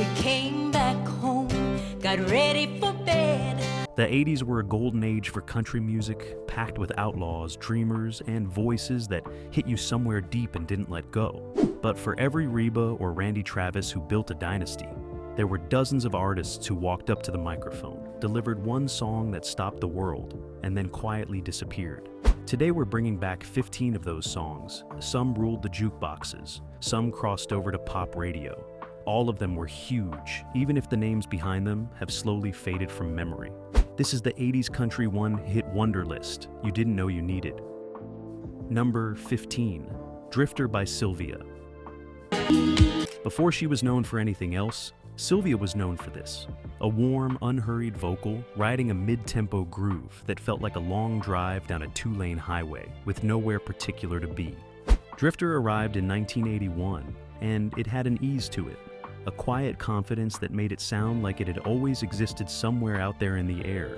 We came back home, got ready for bed. The 80s were a golden age for country music, packed with outlaws, dreamers, and voices that hit you somewhere deep and didn't let go. But for every Reba or Randy Travis who built a dynasty, there were dozens of artists who walked up to the microphone, delivered one song that stopped the world, and then quietly disappeared. Today we're bringing back 15 of those songs. Some ruled the jukeboxes, some crossed over to pop radio. All of them were huge, even if the names behind them have slowly faded from memory. This is the 80s Country One-Hit Wonder List you didn't know you needed. Number 15, Drifter by Sylvia. Before she was known for anything else, Sylvia was known for this. A warm, unhurried vocal riding a mid-tempo groove that felt like a long drive down a two-lane highway with nowhere particular to be. Drifter arrived in 1981, and it had an ease to it. A quiet confidence that made it sound like it had always existed somewhere out there in the air,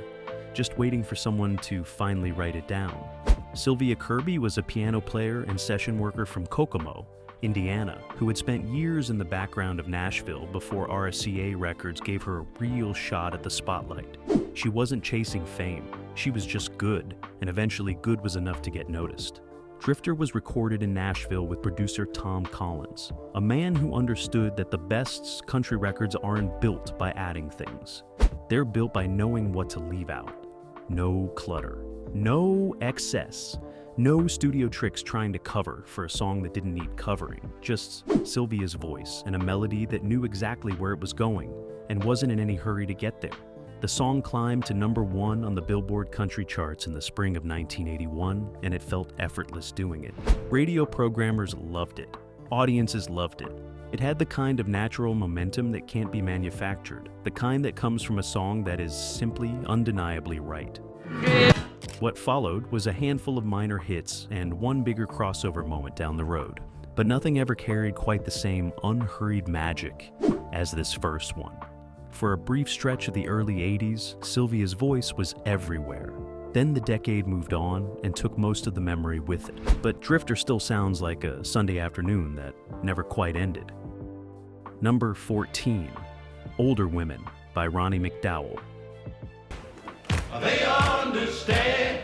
just waiting for someone to finally write it down. Sylvia Kirby was a piano player and session worker from Kokomo, Indiana, who had spent years in the background of Nashville before RCA Records gave her a real shot at the spotlight. She wasn't chasing fame, she was just good, and eventually good was enough to get noticed. Drifter was recorded in Nashville with producer Tom Collins, a man who understood that the best country records aren't built by adding things. They're built by knowing what to leave out. No clutter, no excess, no studio tricks trying to cover for a song that didn't need covering, just Sylvia's voice and a melody that knew exactly where it was going and wasn't in any hurry to get there. The song climbed to #1 on the Billboard country charts in the spring of 1981, and it felt effortless doing it. Radio programmers loved it. Audiences loved it. It had the kind of natural momentum that can't be manufactured, the kind that comes from a song that is simply, undeniably right. What followed was a handful of minor hits and one bigger crossover moment down the road, but nothing ever carried quite the same unhurried magic as this first one. For a brief stretch of the early 80s, Sylvia's voice was everywhere. Then the decade moved on and took most of the memory with it. But Drifter still sounds like a Sunday afternoon that never quite ended. Number 14, Older Women by Ronnie McDowell. They understand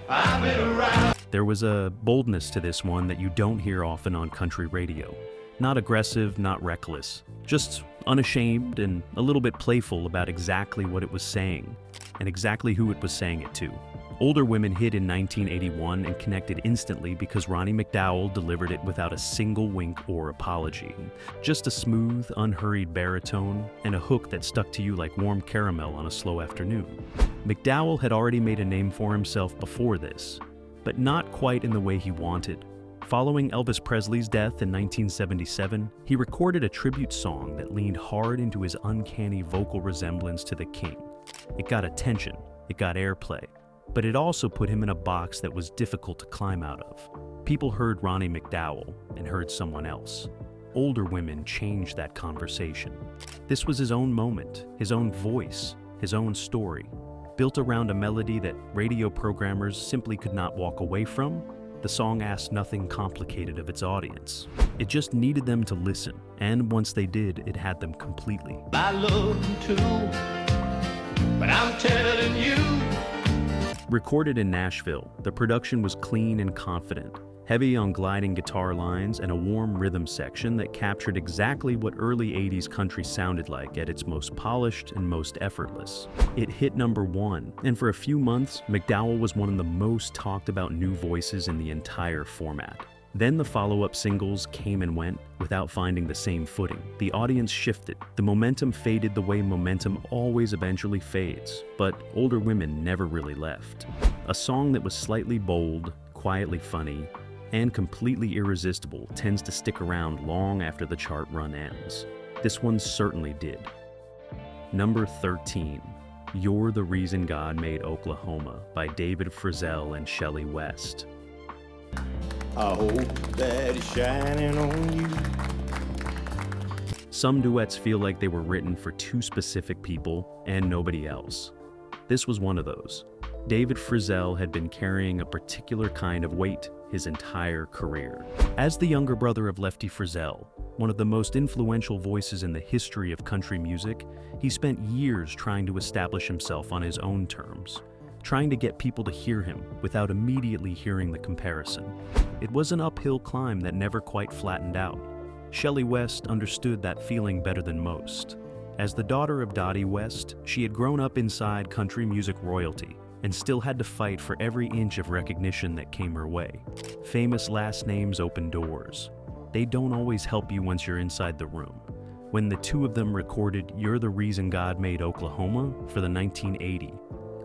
I've been around. There was a boldness to this one that you don't hear often on country radio. Not aggressive, not reckless, just unashamed and a little bit playful about exactly what it was saying and exactly who it was saying it to. Older Women hit in 1981 and connected instantly because Ronnie McDowell delivered it without a single wink or apology. Just a smooth, unhurried baritone and a hook that stuck to you like warm caramel on a slow afternoon. McDowell had already made a name for himself before this, but not quite in the way he wanted. Following Elvis Presley's death in 1977, he recorded a tribute song that leaned hard into his uncanny vocal resemblance to the King. It got attention, it got airplay, but it also put him in a box that was difficult to climb out of. People heard Ronnie McDowell and heard someone else. Older Women changed that conversation. This was his own moment, his own voice, his own story, built around a melody that radio programmers simply could not walk away from. The song asked nothing complicated of its audience. It just needed them to listen, and once they did, it had them completely. I love them too, but I'm telling you. Recorded in Nashville, the production was clean and confident, heavy on gliding guitar lines and a warm rhythm section that captured exactly what early 80s country sounded like at its most polished and most effortless. It hit #1, and for a few months, McDowell was one of the most talked about new voices in the entire format. Then the follow-up singles came and went without finding the same footing. The audience shifted, the momentum faded the way momentum always eventually fades, but Older Women never really left. A song that was slightly bold, quietly funny, and completely irresistible tends to stick around long after the chart run ends. This one certainly did. Number 13, You're the Reason God Made Oklahoma by David Frizzell and Shelley West. I hope that it's shining on you. Some duets feel like they were written for two specific people and nobody else. This was one of those. David Frizzell had been carrying a particular kind of weight his entire career. As the younger brother of Lefty Frizzell, one of the most influential voices in the history of country music, he spent years trying to establish himself on his own terms, trying to get people to hear him without immediately hearing the comparison. It was an uphill climb that never quite flattened out. Shelley West understood that feeling better than most. As the daughter of Dottie West, she had grown up inside country music royalty and still had to fight for every inch of recognition that came her way. Famous last names open doors. They don't always help you once you're inside the room. When the two of them recorded You're the Reason God Made Oklahoma for the 1980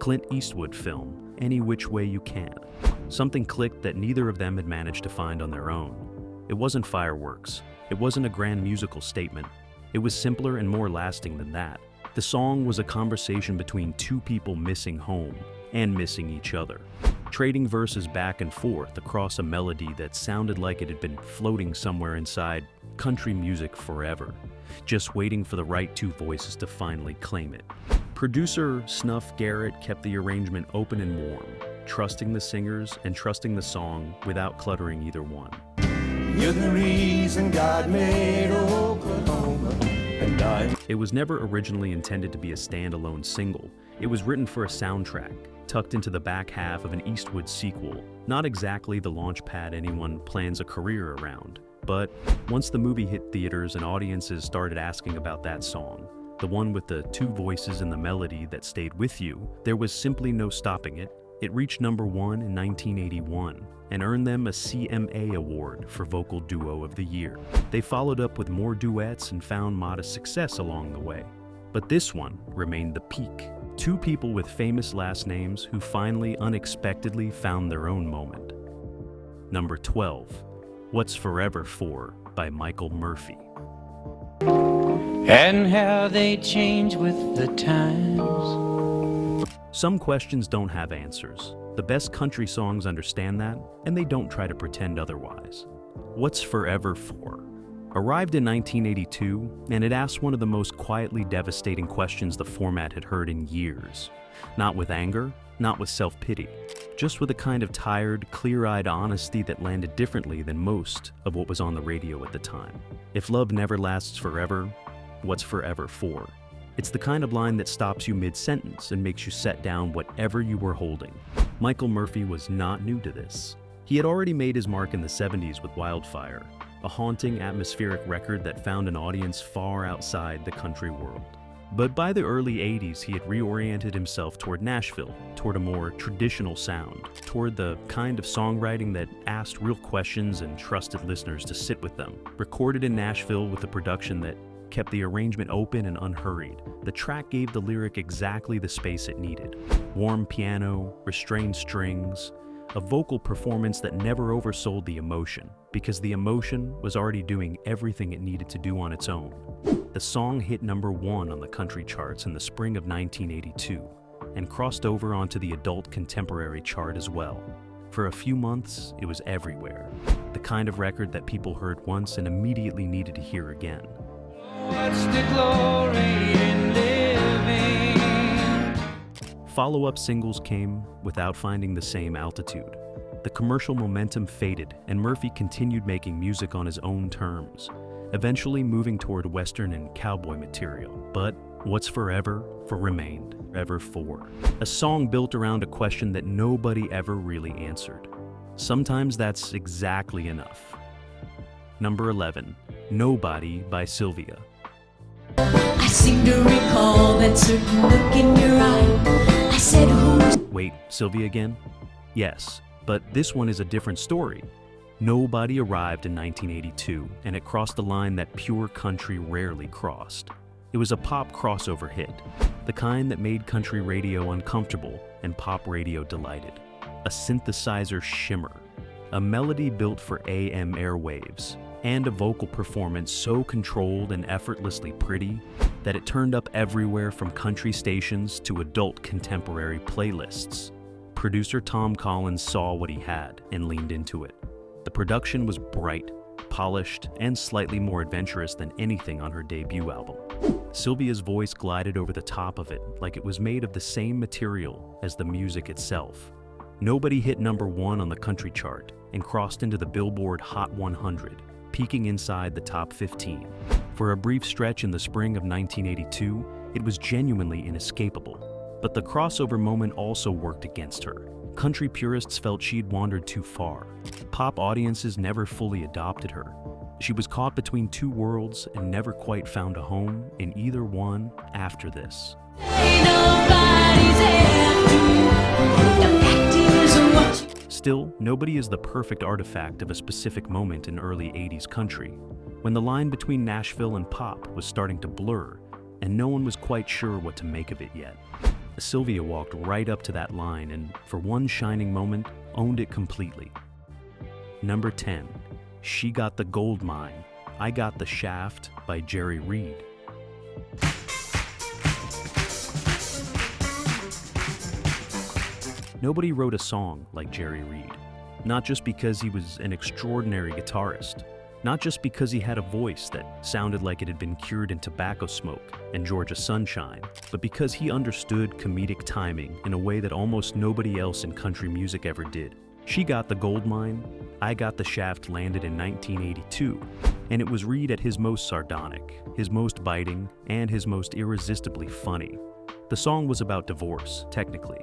Clint Eastwood film, Any Which Way You Can, something clicked that neither of them had managed to find on their own. It wasn't fireworks. It wasn't a grand musical statement. It was simpler and more lasting than that. The song was a conversation between two people missing home and missing each other, trading verses back and forth across a melody that sounded like it had been floating somewhere inside country music forever, just waiting for the right two voices to finally claim it. Producer Snuff Garrett kept the arrangement open and warm, trusting the singers and trusting the song without cluttering either one. You're the reason God made Oklahoma, and It was never originally intended to be a standalone single. It was written for a soundtrack, tucked into the back half of an Eastwood sequel, not exactly the launch pad anyone plans a career around. But once the movie hit theaters and audiences started asking about that song, the one with the two voices and the melody that stayed with you, there was simply no stopping it. It reached #1 in 1981 and earned them a CMA award for Vocal Duo of the Year. They followed up with more duets and found modest success along the way. But this one remained the peak. Two people with famous last names who finally unexpectedly found their own moment. Number 12, What's Forever For by Michael Murphy. And how they change with the times. Some questions don't have answers. The best country songs understand that, and they don't try to pretend otherwise. What's Forever For? Arrived in 1982, and it asked one of the most quietly devastating questions the format had heard in years. Not with anger, not with self-pity, just with a kind of tired, clear-eyed honesty that landed differently than most of what was on the radio at the time. If love never lasts forever, what's forever for? It's the kind of line that stops you mid-sentence and makes you set down whatever you were holding. Michael Murphy was not new to this. He had already made his mark in the 70s with Wildfire, a haunting, atmospheric record that found an audience far outside the country world. But by the early 80s, he had reoriented himself toward Nashville, toward a more traditional sound, toward the kind of songwriting that asked real questions and trusted listeners to sit with them. Recorded in Nashville with a production that kept the arrangement open and unhurried, the track gave the lyric exactly the space it needed. Warm piano, restrained strings, a vocal performance that never oversold the emotion, because the emotion was already doing everything it needed to do on its own. The song hit #1 on the country charts in the spring of 1982, and crossed over onto the adult contemporary chart as well. For a few months, it was everywhere. The kind of record that people heard once and immediately needed to hear again. What's the glory in living? Follow-up singles came without finding the same altitude. The commercial momentum faded, and Murphy continued making music on his own terms, eventually moving toward Western and cowboy material. But What's Forever For remained Forever For, a song built around a question that nobody ever really answered. Sometimes that's exactly enough. Number 11, Nobody by Sylvia. I seem to recall that certain look in your eye. I said, who's... Wait, Sylvia again? Yes, but this one is a different story. Nobody arrived in 1982, and it crossed a line that pure country rarely crossed. It was a pop crossover hit, the kind that made country radio uncomfortable and pop radio delighted. A synthesizer shimmer, a melody built for AM airwaves, and a vocal performance so controlled and effortlessly pretty that it turned up everywhere from country stations to adult contemporary playlists. Producer Tom Collins saw what he had and leaned into it. The production was bright, polished, and slightly more adventurous than anything on her debut album. Sylvia's voice glided over the top of it like it was made of the same material as the music itself. Nobody hit #1 on the country chart and crossed into the Billboard Hot 100, peaking inside the top 15. For a brief stretch in the spring of 1982, it was genuinely inescapable. But the crossover moment also worked against her. Country purists felt she'd wandered too far. Pop audiences never fully adopted her. She was caught between two worlds and never quite found a home in either one after this. Ain't nobody's after you. The fact is what you Still, nobody is the perfect artifact of a specific moment in early 80s country, when the line between Nashville and pop was starting to blur, and no one was quite sure what to make of it yet. Sylvia walked right up to that line and, for one shining moment, owned it completely. Number 10, She Got the Gold Mine, I Got the Shaft by Jerry Reed. Nobody wrote a song like Jerry Reed, not just because he was an extraordinary guitarist, not just because he had a voice that sounded like it had been cured in tobacco smoke and Georgia sunshine, but because he understood comedic timing in a way that almost nobody else in country music ever did. She Got the Gold Mine, I Got the Shaft landed in 1982, and it was Reed at his most sardonic, his most biting, and his most irresistibly funny. The song was about divorce, technically,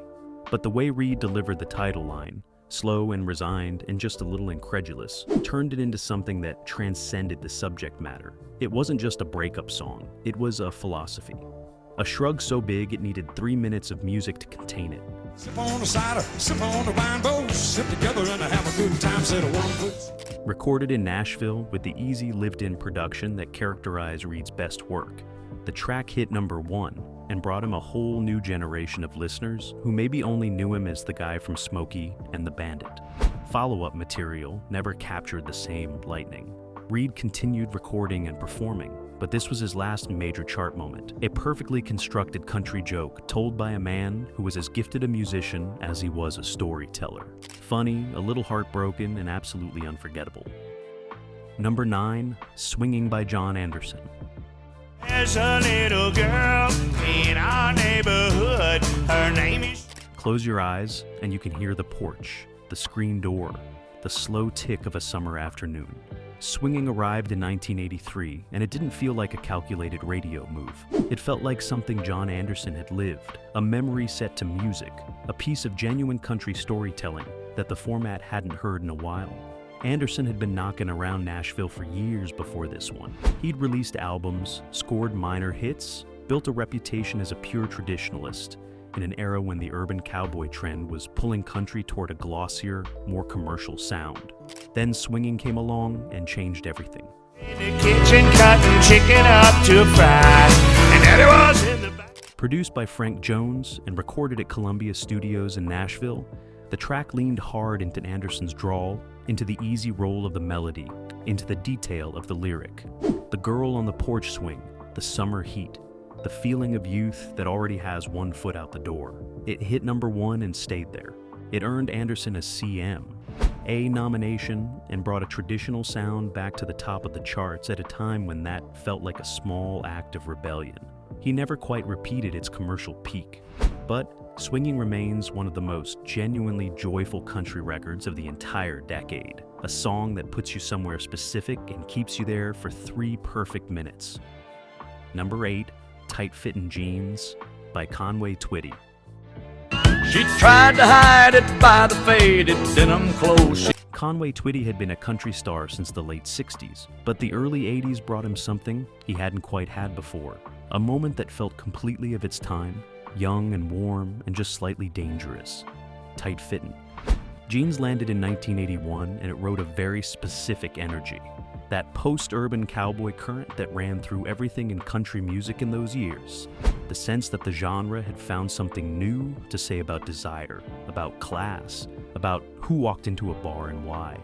but the way Reed delivered the title line, slow and resigned and just a little incredulous, turned it into something that transcended the subject matter. It wasn't just a breakup song, it was a philosophy. A shrug so big it needed 3 minutes of music to contain it. Sip on the cider, sip on the wine, both sip together and have a good time, said a one foot. Recorded in Nashville with the easy lived-in production that characterized Reed's best work, the track hit number 1 and brought him a whole new generation of listeners who maybe only knew him as the guy from Smokey and the Bandit. Follow-up material never captured the same lightning. Reed continued recording and performing, but this was his last major chart moment, a perfectly constructed country joke told by a man who was as gifted a musician as he was a storyteller. Funny, a little heartbroken, and absolutely unforgettable. Number 9, Swinging by John Anderson. There's a little girl in our neighborhood. Her name is... Close your eyes and you can hear the porch, the screen door, the slow tick of a summer afternoon. Swinging arrived in 1983, and it didn't feel like a calculated radio move. It felt like something John Anderson had lived, a memory set to music, a piece of genuine country storytelling that the format hadn't heard in a while. Anderson had been knocking around Nashville for years before this one. He'd released albums, scored minor hits, built a reputation as a pure traditionalist in an era when the urban cowboy trend was pulling country toward a glossier, more commercial sound. Then swinging came along and changed everything. in the kitchen cutting chicken up to fry, and Daddy was in the back. Produced by Frank Jones and recorded at Columbia Studios in Nashville, the track leaned hard into Anderson's drawl, into the easy roll of the melody, into the detail of the lyric. The girl on the porch swing, the summer heat, the feeling of youth that already has one foot out the door. It hit number 1 and stayed there. It earned Anderson a CM, A nomination, and brought a traditional sound back to the top of the charts at a time when that felt like a small act of rebellion. He never quite repeated its commercial peak, but Swinging remains one of the most genuinely joyful country records of the entire decade. A song that puts you somewhere specific and keeps you there for 3 perfect minutes. Number 8, Tight Fittin' Jeans by Conway Twitty. She tried to hide it by the faded denim clothes. Conway Twitty had been a country star since the late 60s, but the early 80s brought him something he hadn't quite had before. A moment that felt completely of its time, young and warm and just slightly dangerous. Tight Fittin'. Jeans landed in 1981 and it wrote a very specific energy. That post-urban cowboy current that ran through everything in country music in those years. The sense that the genre had found something new to say about desire, about class, about who walked into a bar and why.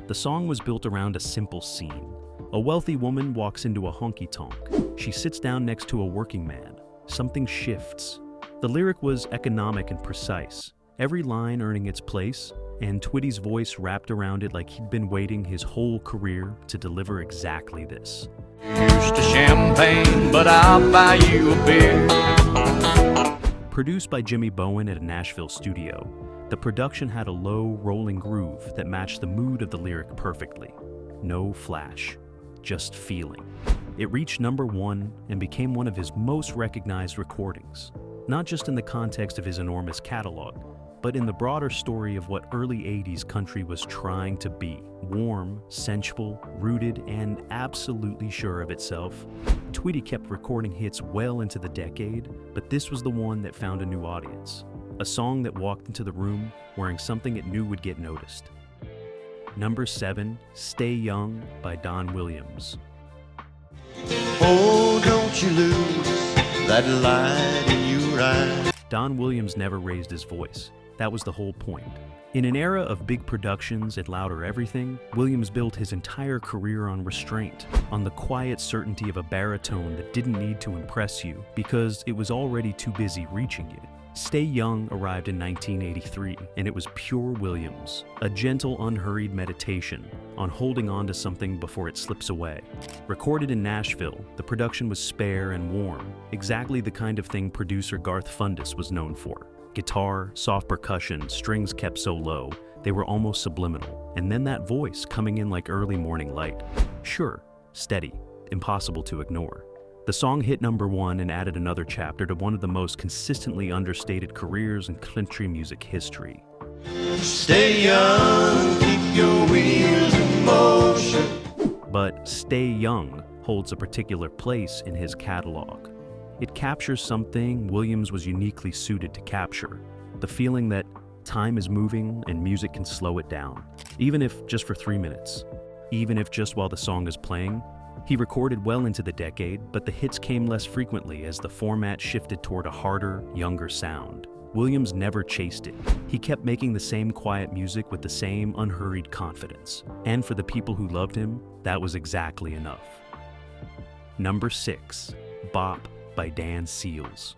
The song was built around a simple scene. A wealthy woman walks into a honky-tonk. She sits down next to a working man. Something shifts. The lyric was economic and precise, every line earning its place, and Twitty's voice wrapped around it like he'd been waiting his whole career to deliver exactly this. Used to champagne, but I'll buy you a beer. Produced by Jimmy Bowen at a Nashville studio, the production had a low, rolling groove that matched the mood of the lyric perfectly. no flash, just feeling. It reached #1 and became one of his most recognized recordings, not just in the context of his enormous catalog, but in the broader story of what early 80s country was trying to be: warm, sensual, rooted, and absolutely sure of itself. Tweety kept recording hits well into the decade, but this was the one that found a new audience. A song that walked into the room wearing something it knew would get noticed. #7, Stay Young by Don Williams. Oh, don't you lose that light in your eye. Don Williams never raised his voice. That was the whole point. In an era of big productions and louder everything, Williams built his entire career on restraint, on the quiet certainty of a baritone that didn't need to impress you because it was already too busy reaching you. Stay Young arrived in 1983, and it was pure Williams, a gentle, unhurried meditation on holding on to something before it slips away. Recorded in Nashville, the production was spare and warm, exactly the kind of thing producer Garth Fundis was known for. Guitar, soft percussion, strings kept so low, they were almost subliminal, and then that voice coming in like early morning light. Sure, steady, impossible to ignore. The song hit #1 and added another chapter to one of the most consistently understated careers in country music history. Stay young, keep your wheels in motion. But Stay Young holds a particular place in his catalog. It captures something Williams was uniquely suited to capture: the feeling that time is moving and music can slow it down, even if just for 3 minutes, even if just while the song is playing. He recorded well into the decade, but the hits came less frequently as the format shifted toward a harder, younger sound. Williams never chased it. He kept making the same quiet music with the same unhurried confidence. And for the people who loved him, that was exactly enough. #6, Bop by Dan Seals.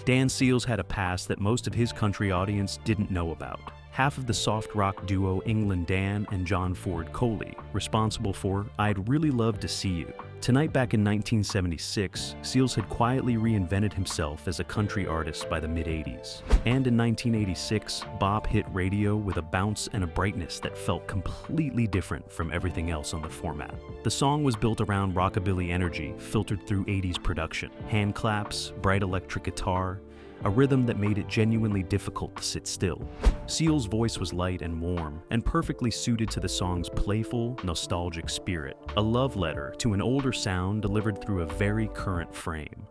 Dan Seals had a past that most of his country audience didn't know about. Half of the soft rock duo England Dan and John Ford Coley, responsible for I'd Really Love to See You. Tonight back in 1976, Seals had quietly reinvented himself as a country artist by the mid-80s. And in 1986, Bop hit radio with a bounce and a brightness that felt completely different from everything else on the format. The song was built around rockabilly energy filtered through 80s production, hand claps, bright electric guitar, a rhythm that made it genuinely difficult to sit still. Seals' voice was light and warm, and perfectly suited to the song's playful, nostalgic spirit, a love letter to an older sound delivered through a very current frame.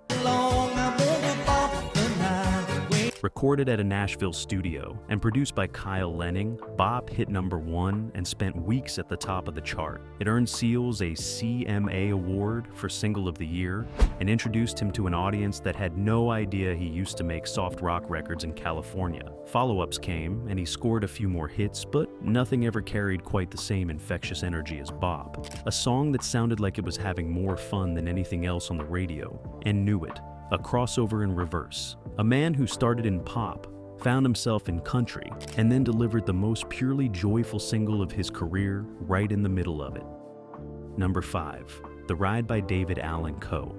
Recorded at a Nashville studio and produced by Kyle Lenning, Bop hit #1 and spent weeks at the top of the chart. It earned Seals a CMA award for Single of the Year and introduced him to an audience that had no idea he used to make soft rock records in California. Follow-ups came, and he scored a few more hits, but nothing ever carried quite the same infectious energy as Bop. A song that sounded like it was having more fun than anything else on the radio, and knew it. A crossover in reverse. A man who started in pop, found himself in country, and then delivered the most purely joyful single of his career right in the middle of it. #5, The Ride by David Allan Coe.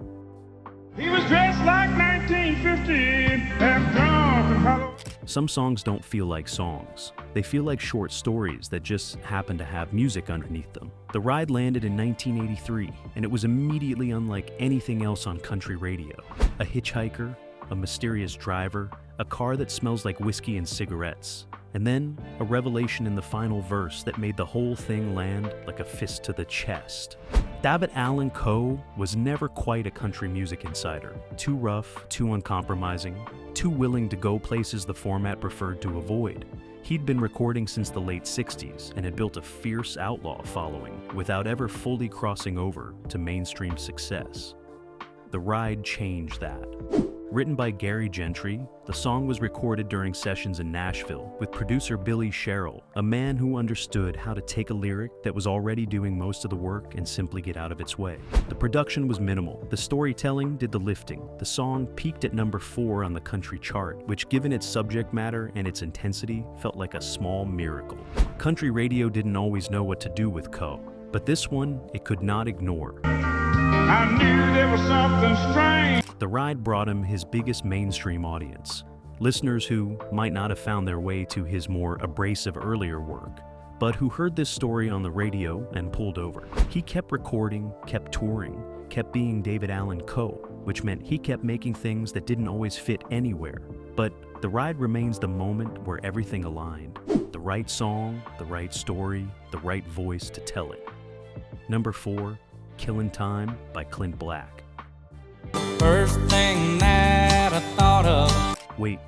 He was dressed like 1950 and drunk and hollow. Some songs don't feel like songs. They feel like short stories that just happen to have music underneath them. The Ride landed in 1983, and it was immediately unlike anything else on country radio. A hitchhiker, a mysterious driver, a car that smells like whiskey and cigarettes, and then a revelation in the final verse that made the whole thing land like a fist to the chest. David Allan Coe was never quite a country music insider. Too rough, too uncompromising, too willing to go places the format preferred to avoid. He'd been recording since the late 60s and had built a fierce outlaw following without ever fully crossing over to mainstream success. The Ride changed that. Written by Gary Gentry, the song was recorded during sessions in Nashville with producer Billy Sherrill, a man who understood how to take a lyric that was already doing most of the work and simply get out of its way. The production was minimal. The storytelling did the lifting. The song peaked at #4 on the country chart, which, given its subject matter and its intensity, felt like a small miracle. Country radio didn't always know what to do with Coe, but this one it could not ignore. I knew there was something strange. The Ride brought him his biggest mainstream audience. listeners who might not have found their way to his more abrasive earlier work, but who heard this story on the radio and pulled over. He kept recording, kept touring, kept being David Allen Co., which meant he kept making things that didn't always fit anywhere. But the ride remains the moment where everything aligned. The right song, the right story, the right voice to tell it. Number 4, Killin' Time by Clint Black. First thing that I thought of. Wait,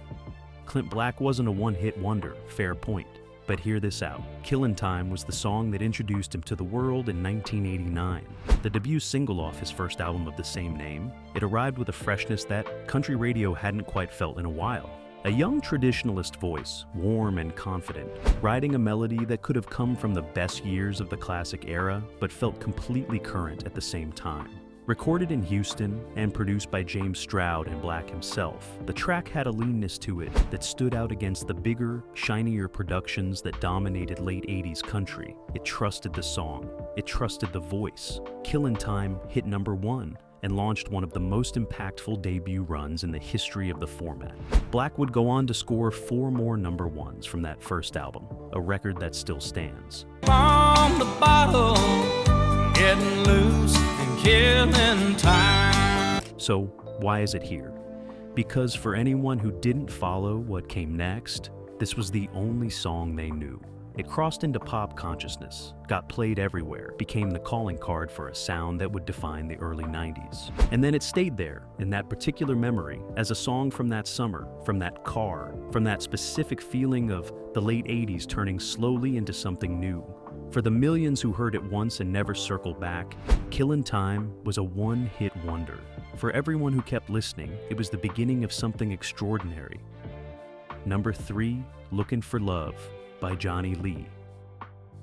Clint Black wasn't a one-hit wonder, fair point. But hear this out. Killin' Time was the song that introduced him to the world in 1989. The debut single off his first album of the same name, it arrived with a freshness that country radio hadn't quite felt in a while. A young traditionalist voice, warm and confident, riding a melody that could have come from the best years of the classic era, but felt completely current at the same time. Recorded in Houston and produced by James Stroud and Black himself, the track had a leanness to it that stood out against the bigger, shinier productions that dominated late 80s country. It trusted the song. It trusted the voice. Killin' Time hit number 1 and launched one of the most impactful debut runs in the history of the format. Black would go on to score 4 more number 1s from that first album, a record that still stands. On the bottle, getting loose and killing time. So, why is it here? Because for anyone who didn't follow what came next, this was the only song they knew. It crossed into pop consciousness, got played everywhere, became the calling card for a sound that would define the early 90s. And then it stayed there, in that particular memory, as a song from that summer, from that car, from that specific feeling of the late 80s turning slowly into something new. For the millions who heard it once and never circled back, Killin' Time was a one-hit wonder. For everyone who kept listening, it was the beginning of something extraordinary. Number 3, Lookin' for Love by Johnny Lee.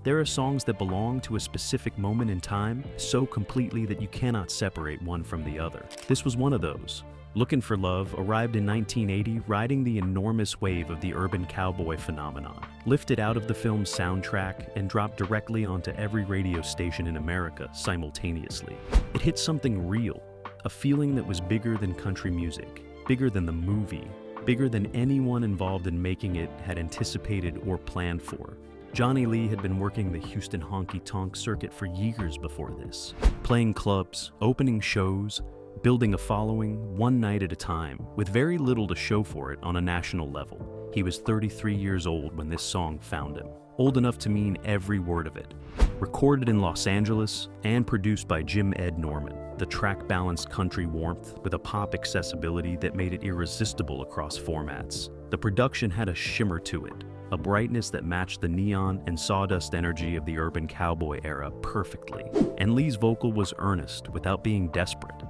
There are songs that belong to a specific moment in time so completely that you cannot separate one from the other. This was one of those. Lookin' for Love arrived in 1980 riding the enormous wave of the urban cowboy phenomenon, lifted out of the film's soundtrack and dropped directly onto every radio station in America simultaneously. It hit something real, a feeling that was bigger than country music, bigger than the movie, bigger than anyone involved in making it had anticipated or planned for. Johnny Lee had been working the Houston honky-tonk circuit for years before this, playing clubs, opening shows, building a following one night at a time, with very little to show for it on a national level. He was 33 years old when this song found him, old enough to mean every word of it. Recorded in Los Angeles and produced by Jim Ed Norman, the track balanced country warmth with a pop accessibility that made it irresistible across formats. The production had a shimmer to it, a brightness that matched the neon and sawdust energy of the urban cowboy era perfectly. And Lee's vocal was earnest without being desperate,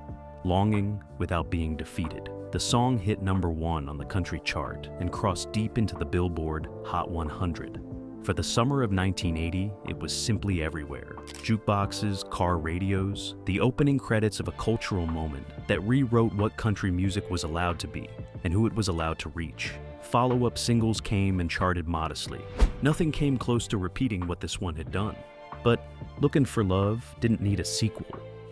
longing without being defeated. The song hit number 1 on the country chart and crossed deep into the Billboard Hot 100. For the summer of 1980, it was simply everywhere. Jukeboxes, car radios, the opening credits of a cultural moment that rewrote what country music was allowed to be and who it was allowed to reach. Follow-up singles came and charted modestly. Nothing came close to repeating what this one had done. But Lookin' for Love didn't need a sequel.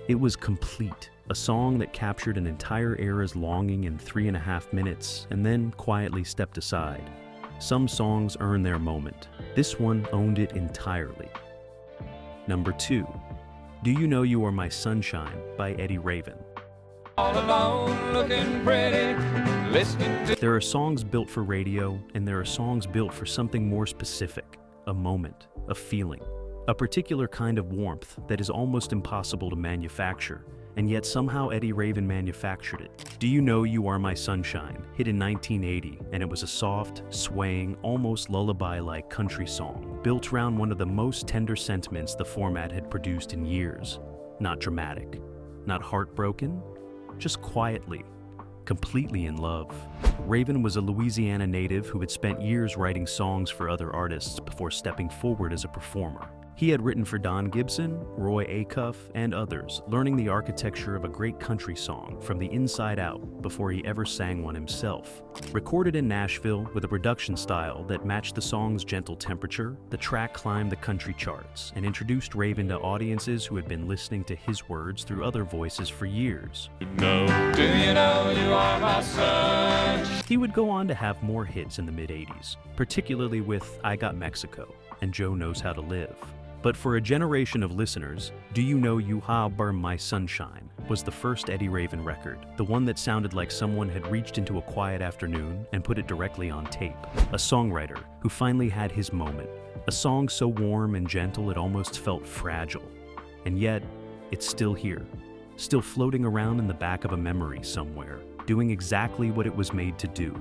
It was complete, a song that captured an entire era's longing in 3.5 minutes and then quietly stepped aside. Some songs earn their moment. This one owned it entirely. Number 2, Do You Know You Are My Sunshine by Eddie Raven. All alone, looking pretty, listening to. There are songs built for radio, and there are songs built for something more specific, a moment, a feeling, a particular kind of warmth that is almost impossible to manufacture, and yet somehow Eddie Raven manufactured it. Do You Know You Are My Sunshine hit in 1980, and it was a soft, swaying, almost lullaby-like country song, built around one of the most tender sentiments the format had produced in years. Not dramatic, not heartbroken, just quietly, completely in love. Raven was a Louisiana native who had spent years writing songs for other artists before stepping forward as a performer. He had written for Don Gibson, Roy Acuff, and others, learning the architecture of a great country song from the inside out before he ever sang one himself. Recorded in Nashville with a production style that matched the song's gentle temperature, the track climbed the country charts and introduced Raven to audiences who had been listening to his words through other voices for years. No, do you know you are my son? He would go on to have more hits in the mid-'80s, particularly with I Got Mexico and Joe Knows How to Live. But for a generation of listeners, Do You Know You Harbor My Sunshine was the first Eddie Raven record, the one that sounded like someone had reached into a quiet afternoon and put it directly on tape. A songwriter who finally had his moment. A song so warm and gentle it almost felt fragile. And yet, it's still here, still floating around in the back of a memory somewhere, doing exactly what it was made to do.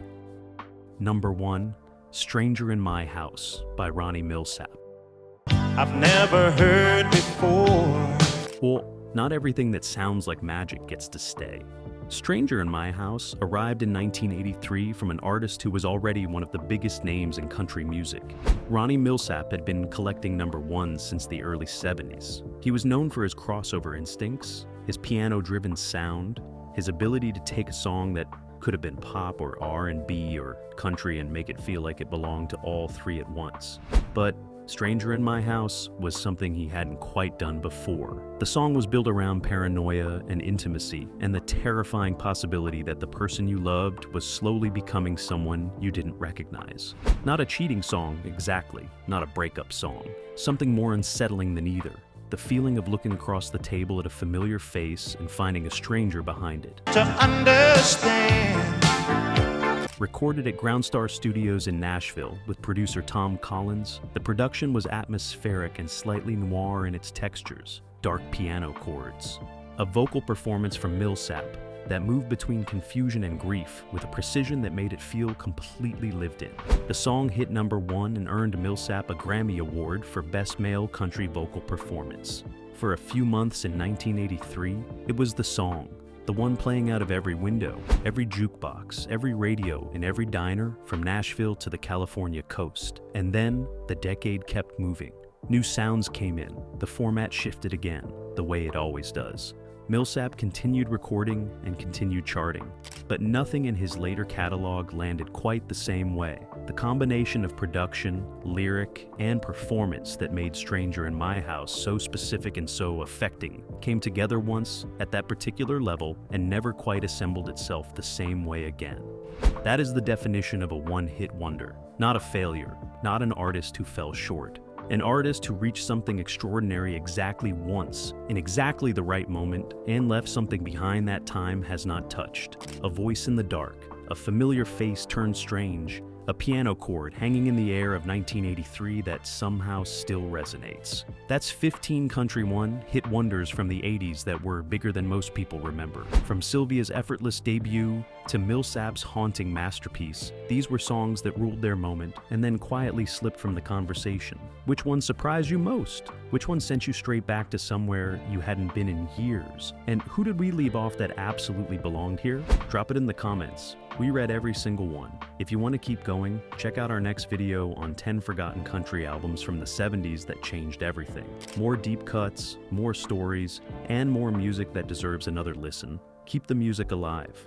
Number 1, Stranger in My House by Ronnie Millsap. I've never heard before. Well, not everything that sounds like magic gets to stay. Stranger in My House arrived in 1983 from an artist who was already one of the biggest names in country music. Ronnie Millsap had been collecting number 1s since the early 70s. He was known for his crossover instincts, his piano-driven sound, his ability to take a song that could have been pop or R&B or country and make it feel like it belonged to all three at once. But Stranger in My House was something he hadn't quite done before. The song was built around paranoia and intimacy and the terrifying possibility that the person you loved was slowly becoming someone you didn't recognize. Not a cheating song exactly, not a breakup song. Something more unsettling than either. The feeling of looking across the table at a familiar face and finding a stranger behind it. To understand. Recorded at Groundstar Studios in Nashville with producer Tom Collins, the production was atmospheric and slightly noir in its textures, dark piano chords. A vocal performance from Millsap that moved between confusion and grief with a precision that made it feel completely lived in. The song hit number 1 and earned Millsap a Grammy Award for Best Male Country Vocal Performance. For a few months in 1983, it was the song, the one playing out of every window, every jukebox, every radio, in every diner from Nashville to the California coast. And then the decade kept moving. New sounds came in, the format shifted again, the way it always does. Millsap continued recording and continued charting, but nothing in his later catalog landed quite the same way. The combination of production, lyric, and performance that made Stranger in My House so specific and so affecting came together once at that particular level and never quite assembled itself the same way again. That is the definition of a one-hit wonder, not a failure, not an artist who fell short. An artist who reached something extraordinary exactly once, in exactly the right moment, and left something behind that time has not touched. A voice in the dark, a familiar face turned strange, a piano chord hanging in the air of 1983 that somehow still resonates. That's 15 country hit wonders from the 80s that were bigger than most people remember. From Sylvia's effortless debut to Millsap's haunting masterpiece, these were songs that ruled their moment and then quietly slipped from the conversation. Which one surprised you most? Which one sent you straight back to somewhere you hadn't been in years? And who did we leave off that absolutely belonged here? Drop it in the comments. We read every single one. If you want to keep going, check out our next video on 10 forgotten country albums from the 70s that changed everything. More deep cuts, more stories, and more music that deserves another listen. Keep the music alive.